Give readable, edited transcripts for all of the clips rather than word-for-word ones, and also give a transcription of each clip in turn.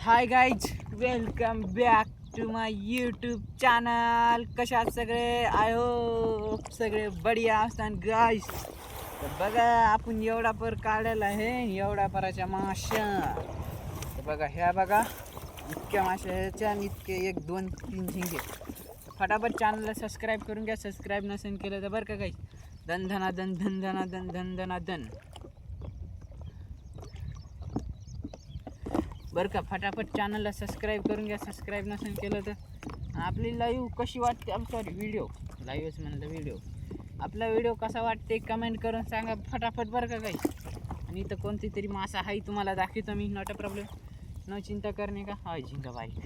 High guys, welcome back to my YouTube channel. कशात सगळे? I hope सगळे बढिया असतात गाईज. तर बघा, आपण एवढा पर काढलेला आहे, एवढा पराच्या माश्या. तर बघा, ह्या बघा इतक्या माश्या ह्याच्या आणि इतके 1 2 3 झिंगे. फटाफट चॅनलला सबस्क्राईब करून घ्या. सबस्क्राईब नसेल केलं तर बरं का गाईज, धन धना धन धन धना धन धन धना धन बरं का. फटाफट चॅनलला सबस्क्राईब करून घ्या. सबस्क्राईब नसेल केलं तर. आपली लाईव्ह कशी वाटते, सॉरी व्हिडिओ, लाईव्हच म्हणलं व्हिडिओ. आपला व्हिडिओ कसा वाटते कमेंट करून सांगा फटाफट बरं का काही. आणि इथं कोणती तरी मासा आहे, तुम्हाला दाखवतो मी. नॉट अ प्रॉब्लेम, न चिंता करणे का. हा झिंगा बारीक.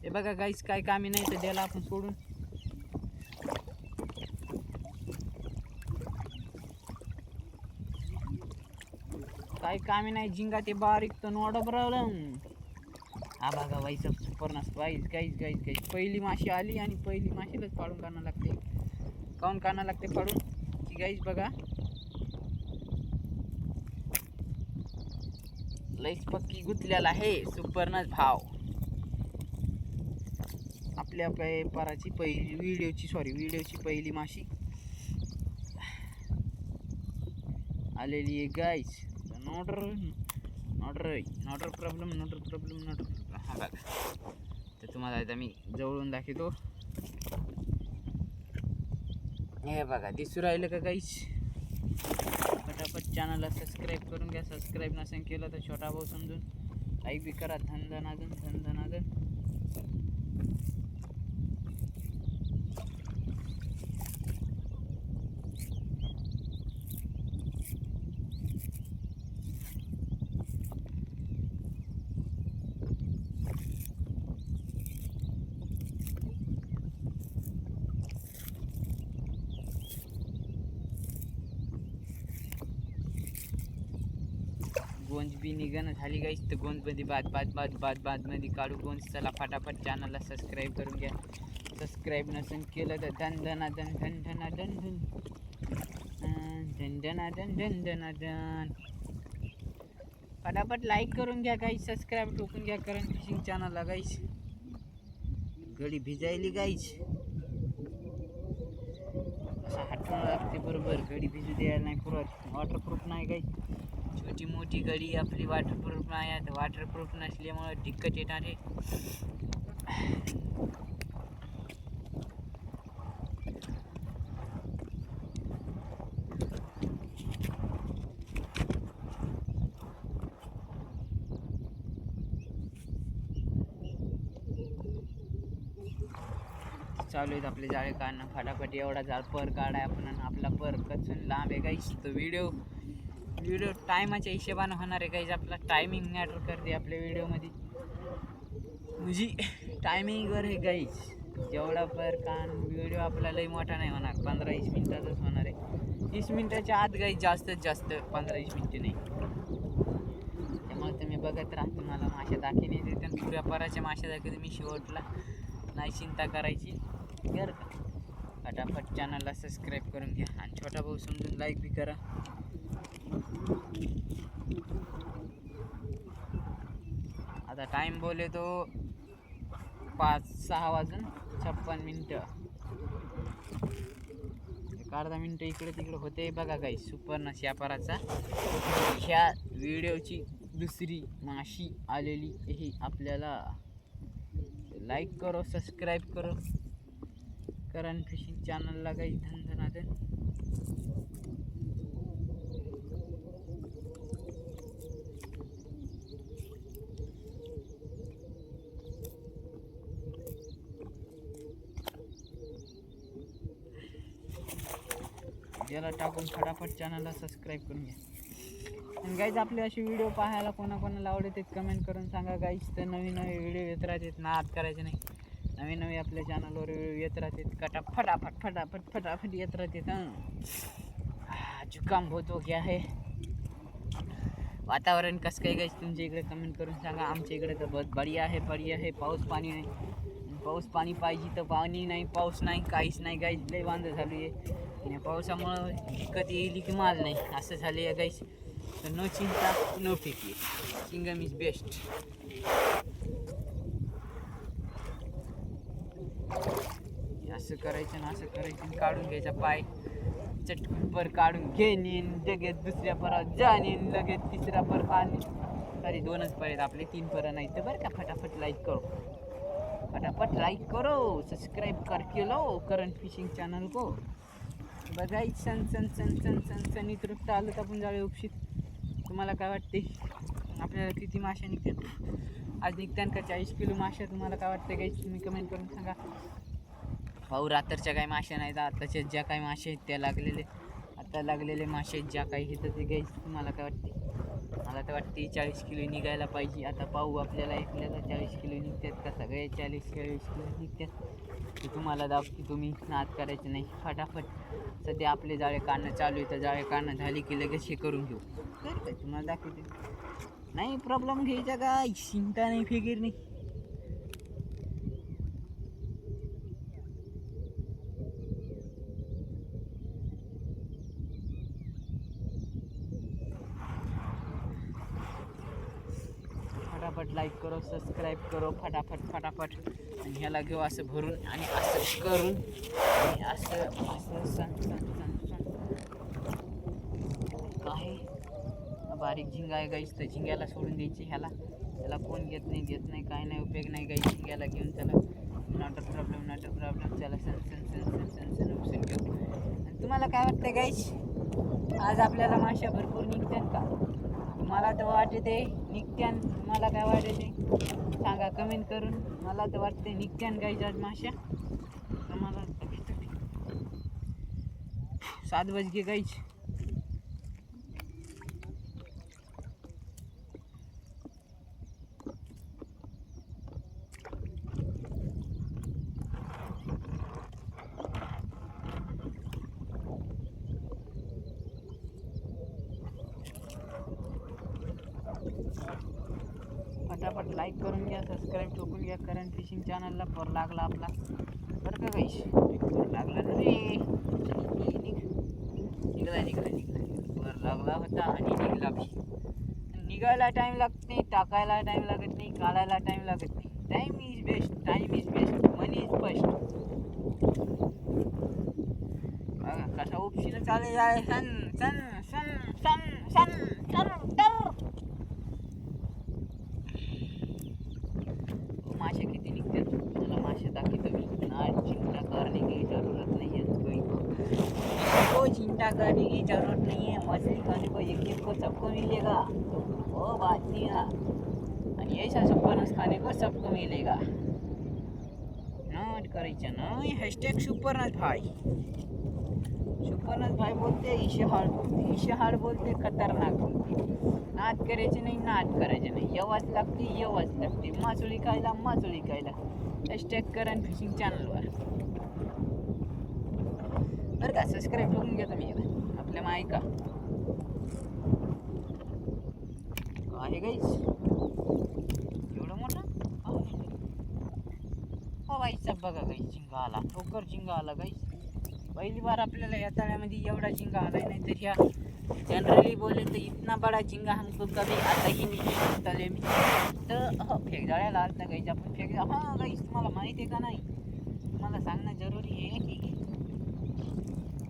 हे बघा गाईस, काय कामी नाही तर द्यायला आपण सोडून. काय कामी नाही, झिंगा ते बारीक तर नॉट अ प्रॉब्लेम. हा बघा वाईस सुपरनस वाईस गाईज गाईज गाईज. पहिली माशी आली आणि पहिली माशीलाच फाडून काढणं लागते. काऊन काढणं लागते फाडून की गाईज बघा, लईच पक्की गुतलेला आहे सुपरनस भाव. आपल्या पराची पहिली व्हिडिओची पहिली माशी आलेली आहे गाईज. Not problem. हा बघा, तर तुम्हाला आता मी जवळून दाखवतो. हे बघा, दिसू राहिलं का गाईज. फटाफट चॅनलला सबस्क्राईब करून घ्या. सबस्क्राईब नसेल केलं तर छोटा भाऊ समजून लाईक बी करा. धन धनादन. गोंज बी निघणं झाली गाईस. तर गोंजमध्ये बाद मध्ये काढू गोंज. चला फटाफट चॅनलला सबस्क्राईब करून घ्या. सबस्क्राईब नसेल केलं तर धन धनादन. फटाफट लाईक करून घ्या गाईस. सबस्क्राईब ठोकून घ्या करंट फिशिंग चॅनलला गाईस. गडी भिजायली गाईस, असं हटवून लागते बरोबर. गडी भिजू द्यायला नाही पुरत. वॉटरप्रूफ नाही गाईस. छोटी मोठी गडी आपली वॉटरप्रूफ नाही आहे. तर वॉटरप्रूफ नसल्यामुळे दिक्कत येणार आहे. चालू आहेत आपले जाळे काढणं. फटाफट एवढा जाळ पर काढाय आपण. आपला पर कचून लांब आहे गाईस. तर व्हिडिओ टायमाच्या हिशोबानं होणार आहे गाईज. आपला टायमिंग मॅटर करते आपल्या व्हिडिओमध्ये. म्हणजे टायमिंगवर आहे गाईज. जेवढा पर कान व्हिडिओ आपला लई मोठा नाही होणार. 15-20 मिनिटातच होणार आहे. 30 मिनिटाच्या आत गाईज, जास्तीत जास्त 15-20 मिनिटे नाही. त्यामुळे तुम्ही बघत राहा. तुम्हाला माश्या दाखवणे देते. पुऱ्या पराच्या माश्या दाखवते मी शेवटला. नाही चिंता करायची बरं का. फटाफट चॅनलला सबस्क्राईब करून घ्या. आणि छोटा भाऊ समजून लाईक बी करा. आता टाइम बोले तो 5-6 वाजून 56 मिनिटं. अर्धा मिनिटं इकडे तिकडे होते. बघा गाई, सुपरनस या पराचा ह्या व्हिडिओची दुसरी माशी आलेली ही आपल्याला. लाईक करो, सबस्क्राईब करो करंट फिशिंग चॅनलला गाई. धन. याला टाकून फटाफट चॅनलला सबस्क्राईब करून घ्या. आणि गाईज, आपले असे व्हिडिओ पाहायला कोणाकोणाला आवडते ते कमेंट करून सांगा गाईज. तर नवीन व्हिडिओ येत राहतात, नाद करायचे नाही. नवीन आपल्या चॅनलवर व्हिडिओ येत राहतात. फटाफट येत राहतात. जुकाम होतो क्या है. वातावरण कसं काय गाईज तुमच्या इकडे कमेंट करून सांगा. आमच्या इकडे तर बहुत बढिया आहे. पाऊस पाणी नाही. पाऊस पाणी पाहिजे तर पाणी नाही. पाऊस नाही, काहीच नाही गाईज. लई वांदे झाली आहे. आणि पावसामुळं दिक्कत येईल की माल नाही, असं झाले आहे गाईस. तर नो चिंता नो फिकी, चिंगम इज बेस्ट. असं करायचं ना असं करायचं, काढून घ्यायचा पाय, चटकन पर काढून घेणीन, लगेच दुसऱ्या परात जाणीन, लगेच तिसऱ्या पर पाणी. अरे 2च पर आहेत आपले, 3 पर नाही तर बरं का. फटाफट लाईक करो, फटाफट लाईक करो, सब्सक्राइब करके लो करंट फिशिंग चॅनल को. बघायचं सन सन सन सन सन सनीत रुपत आलं तर आपण जाळे उपशीत. तुम्हाला काय वाटते आपल्याला किती मासे निघतात? आज निघतात का 40 किलो मासे? तुम्हाला काय वाटतं काही तुम्ही कमेंट करून सांगा. भाऊ रात्रच्या काही मासे नाहीत, आताच्या ज्या काही मासे आहेत त्या लागलेले, आता लागलेले मासे ज्या काही आहेत ते घ्यायचे. तुम्हाला काय वाटते? मला तर वाटते 40 किलो निघायला पाहिजे. आता पाहू आपल्याला 40 किलो निघतात का सगळे 40-40 किलो निघतात. ते तुम्हाला दाखवते, तुम्ही नाद करायचं नाही. फटाफट सध्या आपले जाळे काढणं चालू आहे, तर जाळे काढणं झाली की लगेच हे करून घेऊ. तर काय तुम्हाला दाखवते, नाही प्रॉब्लेम घ्यायचा काय, चिंता नाही, फिकीर नाही. फटाफट लाईक करो, सबस्क्राईब करो, फटाफट फटाफट. आणि ह्याला घेऊ असं भरून आणि असं करून आणि असं असं सण सण सण सण. काय बारीक झिंगा आहे गाईस, तर झिंग्याला सोडून द्यायची ह्याला. त्याला कोण घेत नाही काय नाही, उपयोग नाही गाईस झिंग्याला घेऊन. त्याला नॉट अ प्रॉब्लेम. त्याला सण सण सण सण सण सण उपसून घेऊ. आणि तुम्हाला काय वाटतं गाईस, आज आपल्याला माश्या भरपूर निघतात का? मला तर वाटते निघत्यान. तुम्हाला काय वाटते सांगा कमेंट करून. मला तर वाटते निघत्यान गाईज आज माश्या. मला 7 वाजले गाईज. फटाफट लाईक करून घ्या, सबस्क्राईब ठोकून घ्या करंट फिशिंग चॅनलला. पर लागला आपला बरं का गाईस, पर लागला ना रे. निघला पर लागला होता आणि निघला बी. निघायला टाईम लागत नाही, टाकायला टाईम लागत नाही, काढायला टाईम लागत नाही. Time is best, time is best, money is first. बघा कसा उपशीनं चालेल आहे. सन सन सन सन सन सन सन. मासे किती निघतात मला मासे दाखवतो मी. आज चिंता करने की जरूरत नहीं है, कोई चिंता करने की जरूरत नहीं है. मछली खाने को एक को सबको मिलेगा, वो बात नहीं है. आणि ऐसा सुपरनस खाने को सबको मिलेगा. नोट करायचं नाही. हॅशटॅग सुपरनस भाई. सुपरनस भाई बोलते इशहाड बोलते, इशहाड बोलते खतरनाक बोलते. नाद करायचे नाही, नाद करायचे नाही. येवाच लागते मासोळी खायला. हॅशटॅग करंट फिशिंग चॅनलवर बरं का. सबस्क्राईब करून घ्या तुम्ही आपल्या मायका. आहे गाईस एवढं मोठं हो बाईचा. बघा गाईस झिंगा आला, लवकर झिंगा आला गाईस. पहिली बार आपल्याला या तळ्यामध्ये एवढा झिंगा आलाय. नाही तर ह्या जनरली बोले तो इतना बड़ा झिंगा हमको कभी आता ही नहीं तले में. तर हो फेक जाळ्याला आलता गाईस आपण. फेक हां गाईस तुम्हाला माहिती आहे का नाही, तुम्हाला सांगणं जरुरी आहे की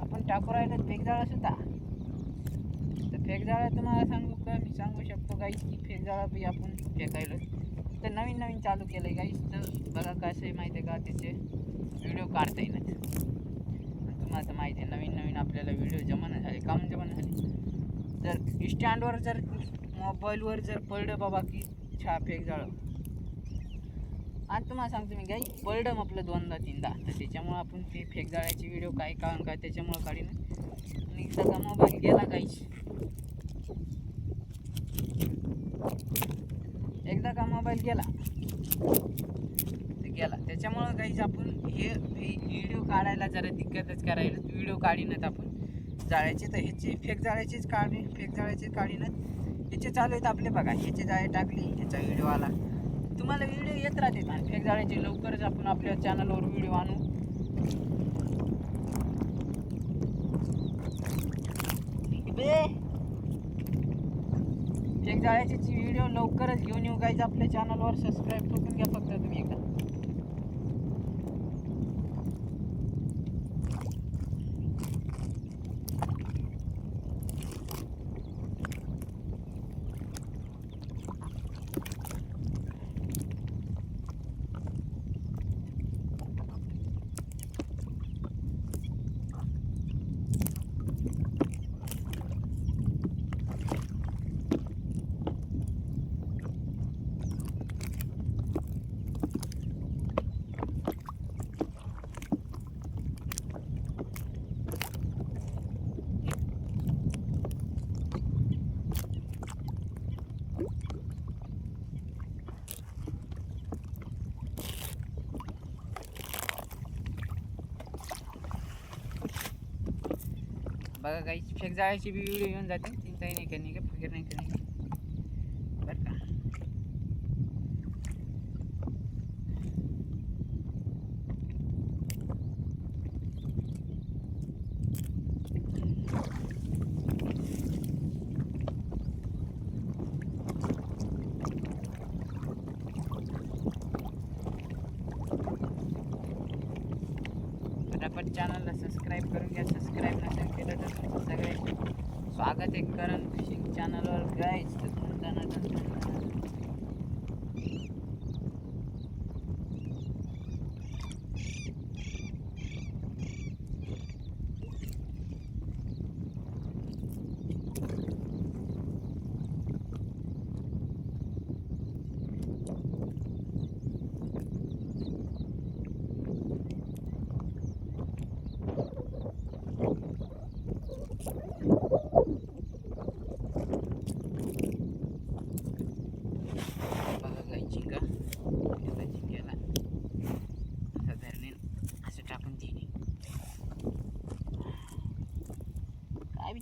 आपण टाकू राहिलं फेक जाळा सुद्धा. तर फेक जाळा तुम्हाला सांगू का, मी सांगू शकतो गाईस की फेक जाळा बी आपण फेकायला तर नवीन चालू केलं आहे गाईस. तर बघा कसं आहे माहिती आहे का, त्याचे व्हिडिओ काढता येणार. तुम्हाला तर माहिती आहे नवीन आपल्याला व्हिडिओ जमाना झाले, काम जमाना झाले. जर स्टँडवर जर मोबाईलवर जर पडलं बाबा की छा फेक जाळं, आज तुम्हाला सांगतो मी गाई पडलं आपलं 2दा-3दा. तर त्याच्यामुळं आपण ते फेक जाळ्याचे व्हिडिओ काय त्याच्यामुळं काढीन. आणि सगळा मोबाईल गेला गाईच. एकदा का मोबाईल गेला त्याच्यामुळं काहीच आपण हे व्हिडिओ काढायला जरा दिक्कतच करायला. व्हिडिओ काढीनच आपण जाळ्याचे. तर ह्याचे फेक जाळ्याचेच काढीनच ह्याचे चालू आहेत आपले. बघा ह्याचे जाळे टाकले, ह्याचा व्हिडिओ आला. तुम्हाला व्हिडिओ येत राहते आणि फेक जाळ्याचे लवकरच आपण आपल्या चॅनलवर व्हिडिओ आणू. जाळ्याची व्हिडिओ लवकरच घेऊन येऊ गाईज आपल्या चॅनलवर. सबस्क्राईब ठोकून घ्या फक्त तुम्ही एकदा. बघा काही फेक जाळ्याची बी व्हिडिओ येऊन जाते. चिंताही नाही करणे का, फिकर नाही करणे बरं का. फटाफट चॅनलला सबस्क्राईब करून घ्या. सबस्क्राईब नसेल केलं तर सगळे स्वागत आहे करण फिशिंग चॅनलवर गाईज.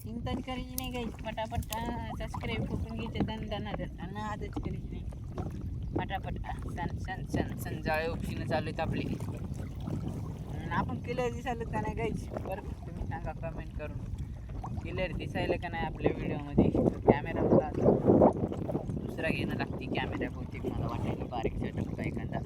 चिंता करायची नाही काही. फटाफट सबस्क्राईब ठोकून घ्यायचे. दन आजच करायची नाही. फटाफट सण जाळे उपशीनं चालू आहेत आपली. आपण क्लिअर दिसायला का नाही गाईच बरं तुम्ही सांगा कमेंट करून. क्लिअर दिसायला का नाही आपल्या व्हिडिओमध्ये. कॅमेरा मला दुसरा घेणं लागते कॅमेरा बहुतेक मला वाटायला. बारीक सेटअप का एखादा.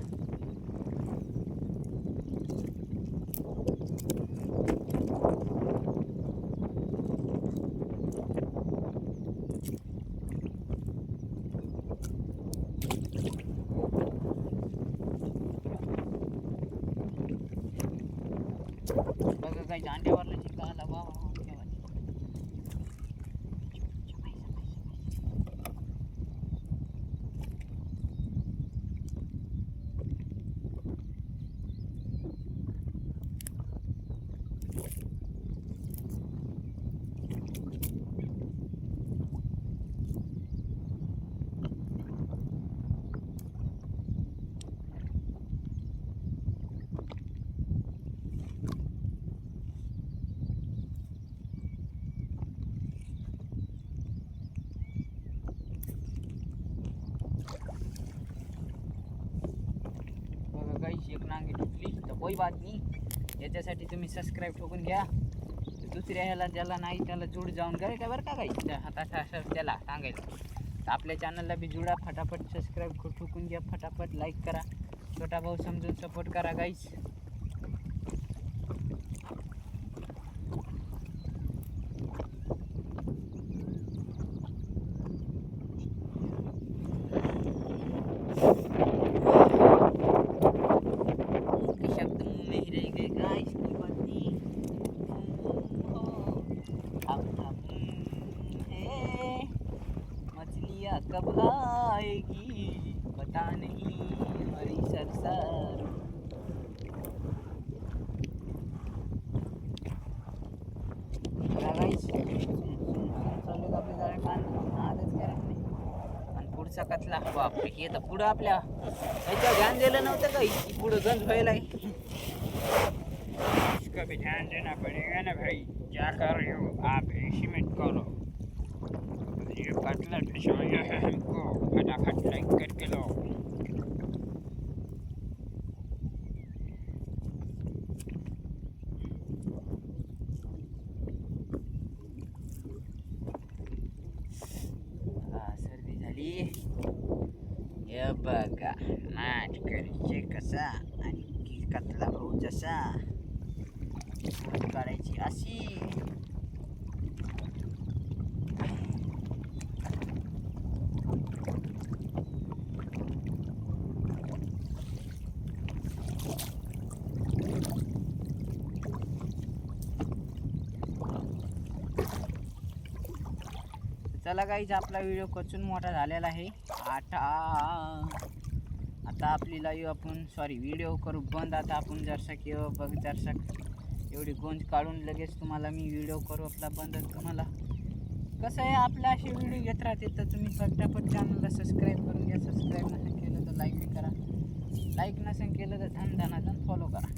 बघा काही दांड्यावरला चिका आला. वा वा एक नांगी तुटली तर कोई बात नाही. याच्यासाठी तुम्ही सबस्क्राईब ठोकून घ्या. दुसऱ्या ह्याला ज्याला नाही त्याला जोड जाऊन करे का बरं का काही हाताचा असं त्याला सांगायला. तर आपल्या चॅनलला बी जुडा. फटाफट सबस्क्राईब ठोकून घ्या. फटाफट लाईक करा. छोटा भाऊ समजून सपोर्ट करा गाईस. कब आएगी पता नहीं हमारी सरसार. पुढचा कतला बापरे. हे तर पुढं आपल्या ह्याच्यावर ध्यान दिलं नव्हतं का पुढं गंज व्हायला. इसका भी ध्यान देना पड़ेगा ना भाई. क्या कर रहे हो आप ऐसी मत करो. ये कतला फंसाया है हमको. फटाफट लाइक करके लो. सर्दी झाली. बघा नाटकरीचे कसा आणि कतला भाऊ जसा काढायची अशी. चला गाईज, आपला व्हिडिओ कचून मोठा झालेला आहे. आता आपली लाईव्ह आपण व्हिडिओ करू बंद. आता आपण जरसा किंवा बघ जरसा एवढी गोंज काढून लगेच तुम्हाला मी व्हिडिओ करू आपला बंद. तुम्हाला कसं आहे, आपला असे व्हिडिओ येत राहते तर तुम्ही पटापट चॅनलला सबस्क्राईब करून घ्या. सबस्क्राईब नसेल केलं तर लाईक करा, लाईक नसेल केलं तर धनाधन फॉलो करा.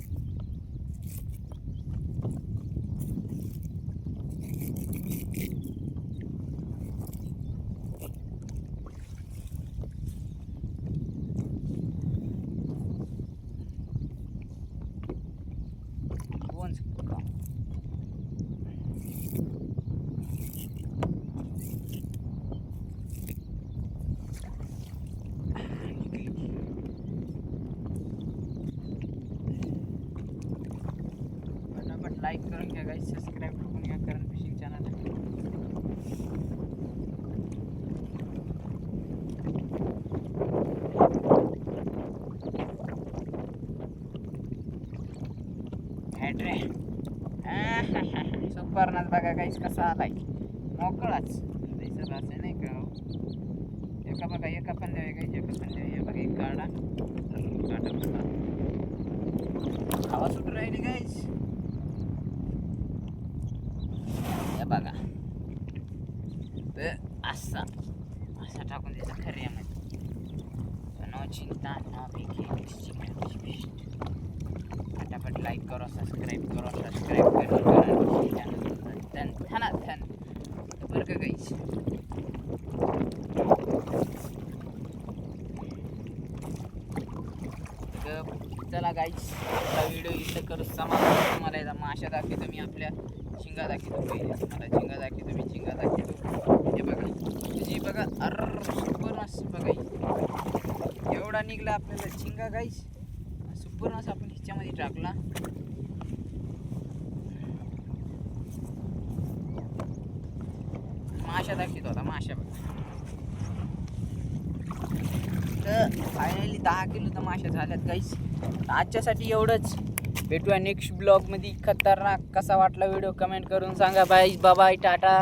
लाईक करून घ्या गाईस, सबस्क्राईब करून घ्या करण फिशिंग चॅनल. सुपरनाच बघा गाईस कसा आलाय, मोकळाच दिसत असे नाही का. एका बघा, एका पण द्यावे गाईस, एका पण द्यावे. बघा एक काढा, हवा सुटू राहिली गाईस. बघा असा असा टाकून द्यायचा खऱ्यामध्ये. न चिंता न बेगी. फटाफट लाईक करो, सबस्क्राईब करो, सबस्क्राईब करून धन बरं का गाईस. चला गाईस, आपला व्हिडिओ इथं करू समाप्त. तुम्हाला एकदा माशा दाखवतो मी, आपल्या शिंगा दाखवतो. पहिले तुम्हाला शिंगा दाखवतो मी, शिंगा दाखवतो. हे बघा तुझी बघा, सुपरनस बघा, एवढा निघला आपल्याला शिंगा गाईस. सुपरनस आपण ह्याच्यामध्ये टाकला. माशा दाखवतो आता, माशा बघा. तर फायनली 10 किलो तर माशा झाल्यात गाईस. आजच्यासाठी एवढंच. भेटूया नेक्स्ट ब्लॉगमध्ये. खतरनाक कसा वाटला व्हिडिओ कमेंट करून सांगा. Bye bye, Tata.